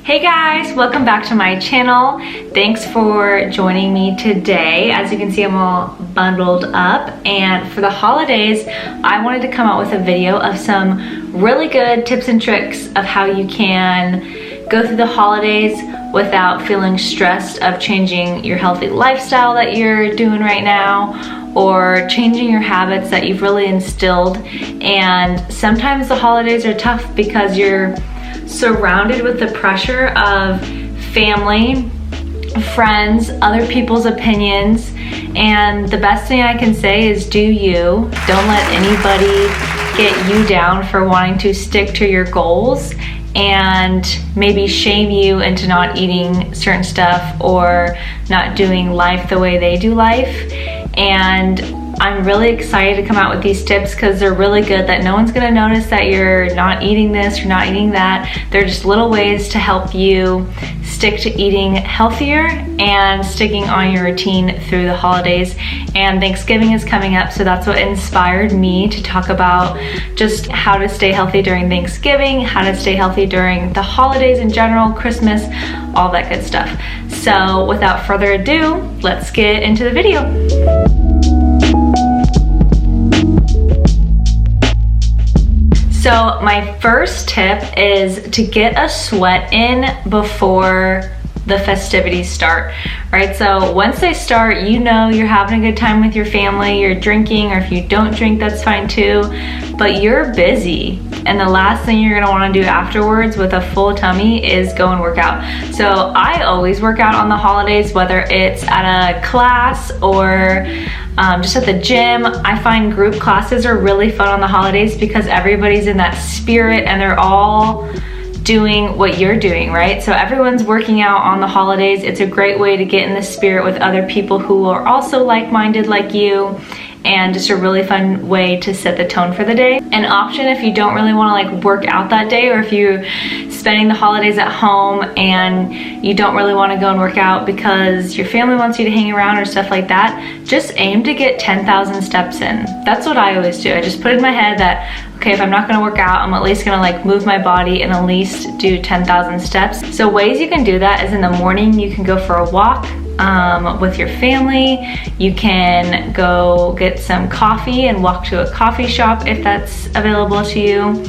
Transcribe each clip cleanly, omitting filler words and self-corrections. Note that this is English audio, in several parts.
Hey guys, welcome back to my channel. Thanks for joining me today. As you can see, I'm all bundled up, and for the holidays, I wanted to come out with a video of some really good tips and tricks of how you can go through the holidays without feeling stressed of changing your healthy lifestyle that you're doing right now, or changing your habits that you've really instilled. And sometimes the holidays are tough because you're surrounded with the pressure of family, friends, other people's opinions, and the best thing I can say is do you. Don't let anybody get you down for wanting to stick to your goals and maybe shame you into not eating certain stuff or not doing life the way they do life. And I'm really excited to come out with these tips because they're really good, that no one's gonna notice that you're not eating this, you're not eating that. They're just little ways to help you stick to eating healthier and sticking on your routine through the holidays. And Thanksgiving is coming up, so that's what inspired me to talk about just how to stay healthy during Thanksgiving, how to stay healthy during the holidays in general, Christmas, all that good stuff. So without further ado, let's get into the video. So my first tip is to get a sweat in before the festivities start, right? So once they start, you know you're having a good time with your family, you're drinking, or if you don't drink, that's fine too, but you're busy. And the last thing you're gonna wanna do afterwards with a full tummy is go and work out. So I always work out on the holidays, whether it's at a class or just at the gym. I find group classes are really fun on the holidays because everybody's in that spirit and they're all doing what you're doing, right? So everyone's working out on the holidays. It's a great way to get in the spirit with other people who are also like-minded like you, and just a really fun way to set the tone for the day. An option if you don't really want to like work out that day, or if you're spending the holidays at home and you don't really want to go and work out because your family wants you to hang around or stuff like that, just aim to get 10,000 steps in. That's what I always do. I just put in my head that, okay, if I'm not gonna work out, I'm at least gonna like move my body and at least do 10,000 steps. So ways you can do that is in the morning, you can go for a walk with your family. You can go get some coffee and walk to a coffee shop if that's available to you.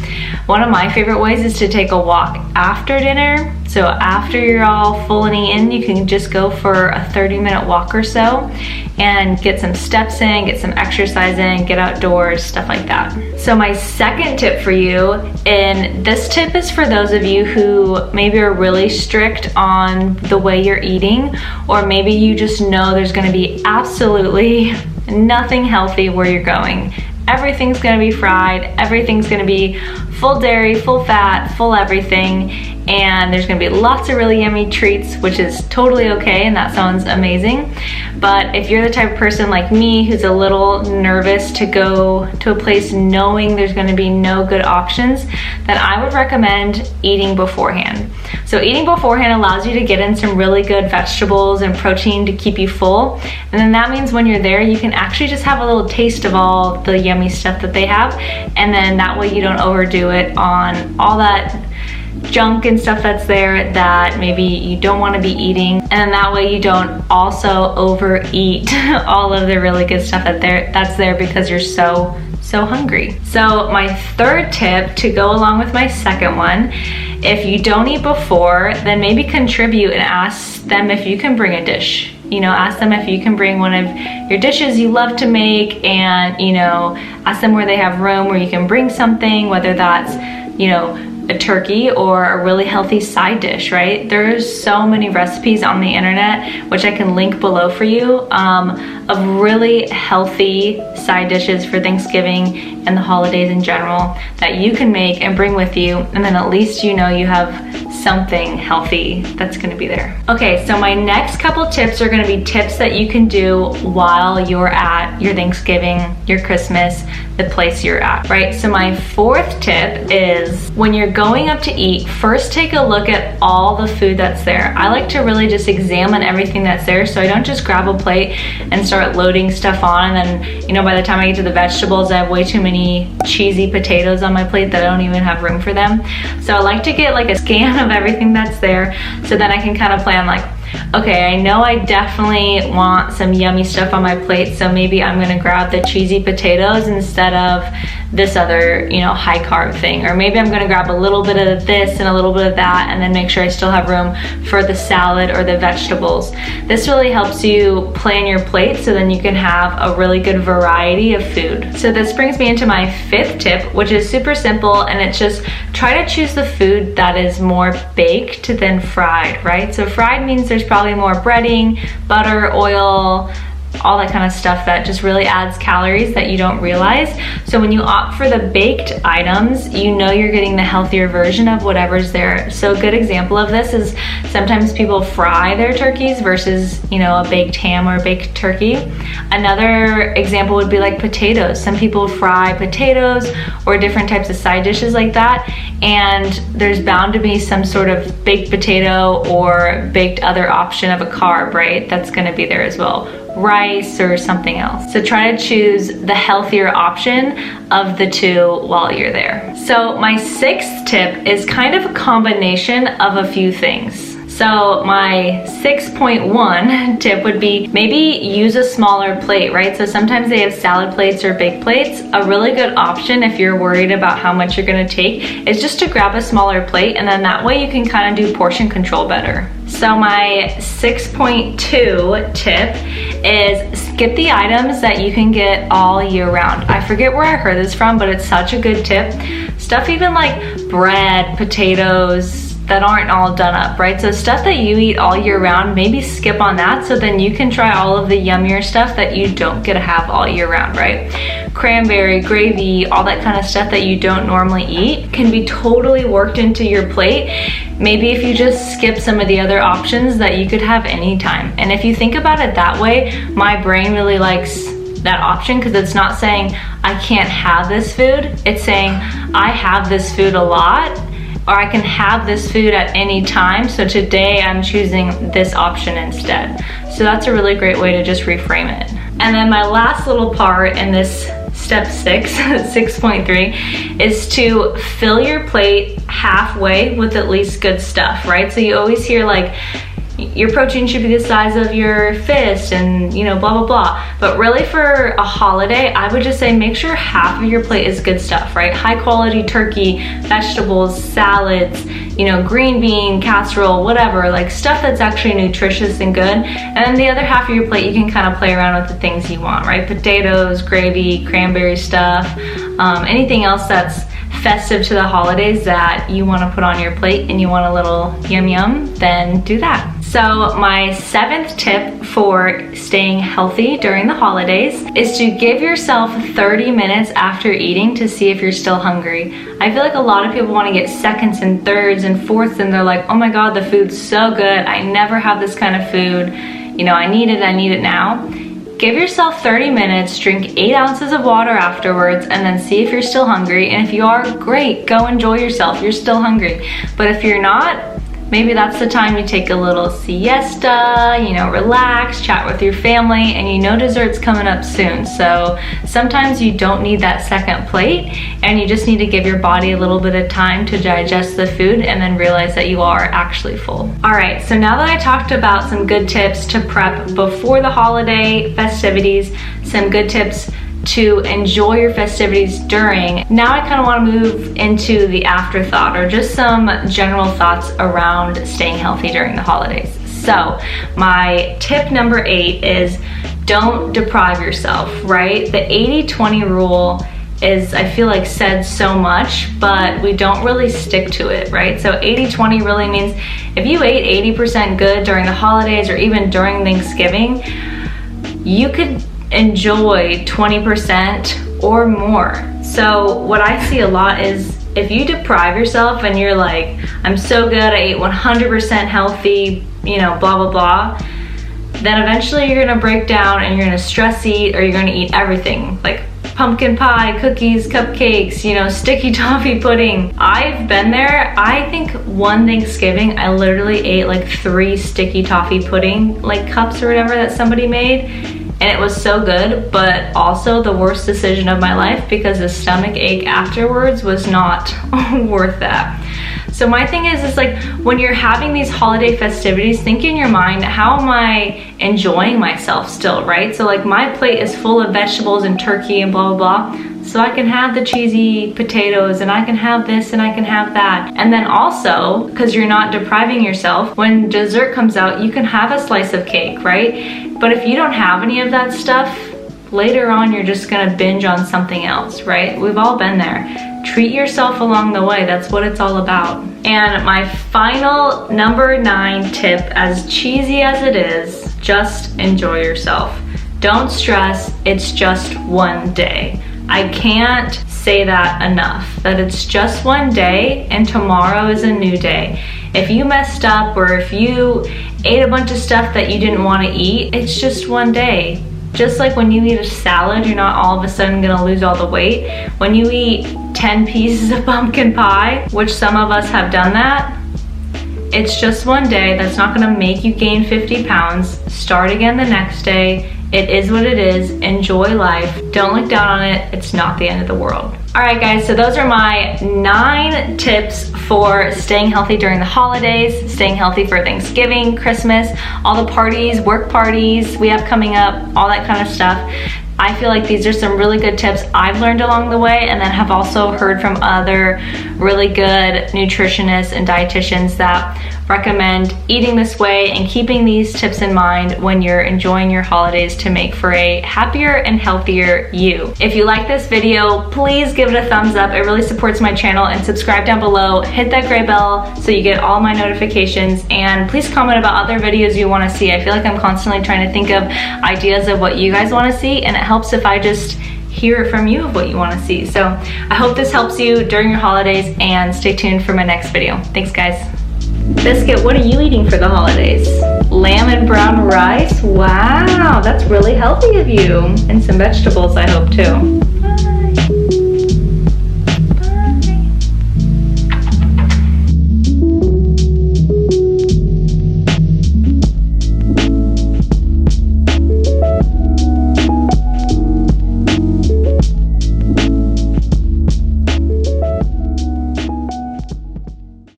One of my favorite ways is to take a walk after dinner. So after you're all full and eaten, you can just go for a 30-minute walk or so and get some steps in, get some exercise in, get outdoors, stuff like that. So my second tip for you, and this tip is for those of you who maybe are really strict on the way you're eating, or maybe you just know there's gonna be absolutely nothing healthy where you're going. Everything's gonna be fried, everything's gonna be full dairy, full fat, full everything, and there's gonna be lots of really yummy treats, which is totally okay, and that sounds amazing. But if you're the type of person like me who's a little nervous to go to a place knowing there's gonna be no good options, then I would recommend eating beforehand. So eating beforehand allows you to get in some really good vegetables and protein to keep you full. And then that means when you're there, you can actually just have a little taste of all the yummy stuff that they have. And then that way you don't overdo it on all that junk and stuff that's there that maybe you don't want to be eating. And then that way you don't also overeat all of the really good stuff that's there because you're so hungry. So my third tip to go along with my second one, if you don't eat before, then maybe contribute and ask them if you can bring a dish. You know, ask them if you can bring one of your dishes you love to make, and, you know, ask them where they have room where you can bring something, whether that's, you know, a turkey or a really healthy side dish, right? There's so many recipes on the internet, which I can link below for you, of really healthy side dishes for Thanksgiving and the holidays in general that you can make and bring with you, and then at least you know you have something healthy that's gonna be there. Okay, so my next couple tips are gonna be tips that you can do while you're at your Thanksgiving, your Christmas, the place you're at, right? So my fourth tip is when you're going up to eat, first take a look at all the food that's there. I like to really just examine everything that's there, so I don't just grab a plate and start loading stuff on, and then, you know, by the time I get to the vegetables, I have way too many cheesy potatoes on my plate that I don't even have room for them. So I like to get like a scan of everything that's there, so then I can kind of plan like, okay, I know I definitely want some yummy stuff on my plate, so maybe I'm gonna grab the cheesy potatoes instead of this other, you know, high carb thing. Or maybe I'm gonna grab a little bit of this and a little bit of that, and then make sure I still have room for the salad or the vegetables. This really helps you plan your plate so then you can have a really good variety of food. So this brings me into my fifth tip, which is super simple, and it's just try to choose the food that is more baked than fried, right? So fried means there's probably more breading, butter, oil, all that kind of stuff that just really adds calories that you don't realize. So when you opt for the baked items, you know you're getting the healthier version of whatever's there. So a good example of this is sometimes people fry their turkeys versus, you know, a baked ham or a baked turkey. Another example would be like potatoes. Some people fry potatoes or different types of side dishes like that, and there's bound to be some sort of baked potato or baked other option of a carb, right? That's gonna be there as well. Rice or something else. So try to choose the healthier option of the two while you're there. So my sixth tip is kind of a combination of a few things. So my 6.1 tip would be maybe use a smaller plate, right? So sometimes they have salad plates or baked plates. A really good option if you're worried about how much you're gonna take is just to grab a smaller plate, and then that way you can kind of do portion control better. So my 6.2 tip is skip the items that you can get all year round. I forget where I heard this from, but it's such a good tip. Stuff even like bread, potatoes, that aren't all done up, right? So stuff that you eat all year round, maybe skip on that, so then you can try all of the yummier stuff that you don't get to have all year round, right? Cranberry, gravy, all that kind of stuff that you don't normally eat can be totally worked into your plate. Maybe if you just skip some of the other options that you could have anytime. And if you think about it that way, my brain really likes that option, because it's not saying I can't have this food, it's saying I have this food a lot, or I can have this food at any time, so today I'm choosing this option instead. So that's a really great way to just reframe it. And then my last little part in this step 6, 6.3, is to fill your plate halfway with at least good stuff, right? So you always hear like, your protein should be the size of your fist and, you know, blah, blah, blah. But really for a holiday, I would just say make sure half of your plate is good stuff, right? High quality turkey, vegetables, salads, you know, green bean, casserole, whatever, like stuff that's actually nutritious and good. And then the other half of your plate, you can kind of play around with the things you want, right? Potatoes, gravy, cranberry stuff, anything else that's festive to the holidays that you want to put on your plate and you want a little yum yum, then do that. So my 7th tip for staying healthy during the holidays is to give yourself 30 minutes after eating to see if you're still hungry. I feel like a lot of people want to get seconds and thirds and fourths, and they're like, oh my God, the food's so good. I never have this kind of food. You know, I need it now. Give yourself 30 minutes, drink 8 ounces of water afterwards, and then see if you're still hungry. And if you are, great, go enjoy yourself. You're still hungry. But if you're not, maybe that's the time you take a little siesta, you know, relax, chat with your family, and you know dessert's coming up soon. So sometimes you don't need that second plate, and you just need to give your body a little bit of time to digest the food and then realize that you are actually full. All right, so now that I talked about some good tips to prep before the holiday festivities, some good tips to enjoy your festivities during, now I kind of want to move into the afterthought, or just some general thoughts around staying healthy during the holidays. So my tip number 8 is don't deprive yourself, right? The 80-20 rule is, I feel like, said so much, but we don't really stick to it, right? So 80-20 really means if you ate 80% good during the holidays or even during Thanksgiving, you could enjoy 20% or more. So what I see a lot is if you deprive yourself and you're like, I'm so good, I ate 100% healthy, you know, blah, blah, blah, then eventually you're gonna break down and you're gonna stress eat, or you're gonna eat everything, like pumpkin pie, cookies, cupcakes, you know, sticky toffee pudding. I've been there. I think one Thanksgiving, I literally ate like 3 sticky toffee pudding like cups or whatever that somebody made. And it was so good, but also the worst decision of my life because the stomach ache afterwards was not worth that. So my thing is like when you're having these holiday festivities, think in your mind, how am I enjoying myself still, right? So like my plate is full of vegetables and turkey and blah, blah, blah. So I can have the cheesy potatoes and I can have this and I can have that. And then also, because you're not depriving yourself, when dessert comes out, you can have a slice of cake, right? But if you don't have any of that stuff, later on you're just gonna binge on something else, right? We've all been there. Treat yourself along the way. That's what it's all about. And my final number 9 tip, as cheesy as it is, just enjoy yourself. Don't stress, it's just one day. I can't say that enough, that it's just one day and tomorrow is a new day. If you messed up or if you ate a bunch of stuff that you didn't want to eat, it's just one day. Just like when you eat a salad, you're not all of a sudden gonna lose all the weight. When you eat 10 pieces of pumpkin pie, which some of us have done that, it's just one day. That's not gonna make you gain 50 pounds. Start again the next day. It is what it is. Enjoy life. Don't look down on it. It's not the end of the world. All right, guys, so those are my 9 tips for staying healthy during the holidays, staying healthy for Thanksgiving, Christmas, all the parties, work parties we have coming up, all that kind of stuff. I feel like these are some really good tips I've learned along the way, and then have also heard from other really good nutritionists and dietitians that recommend eating this way and keeping these tips in mind when you're enjoying your holidays to make for a happier and healthier you. If you like this video, please give it a thumbs up. It really supports my channel, and subscribe down below. Hit that gray bell so you get all my notifications, and please comment about other videos you want to see. I feel like I'm constantly trying to think of ideas of what you guys want to see, and it helps if I just hear from you of what you want to see. So I hope this helps you during your holidays, and stay tuned for my next video. Thanks, guys. Biscuit, what are you eating for the holidays? Lamb and brown rice? Wow, that's really healthy of you. And some vegetables, I hope, too.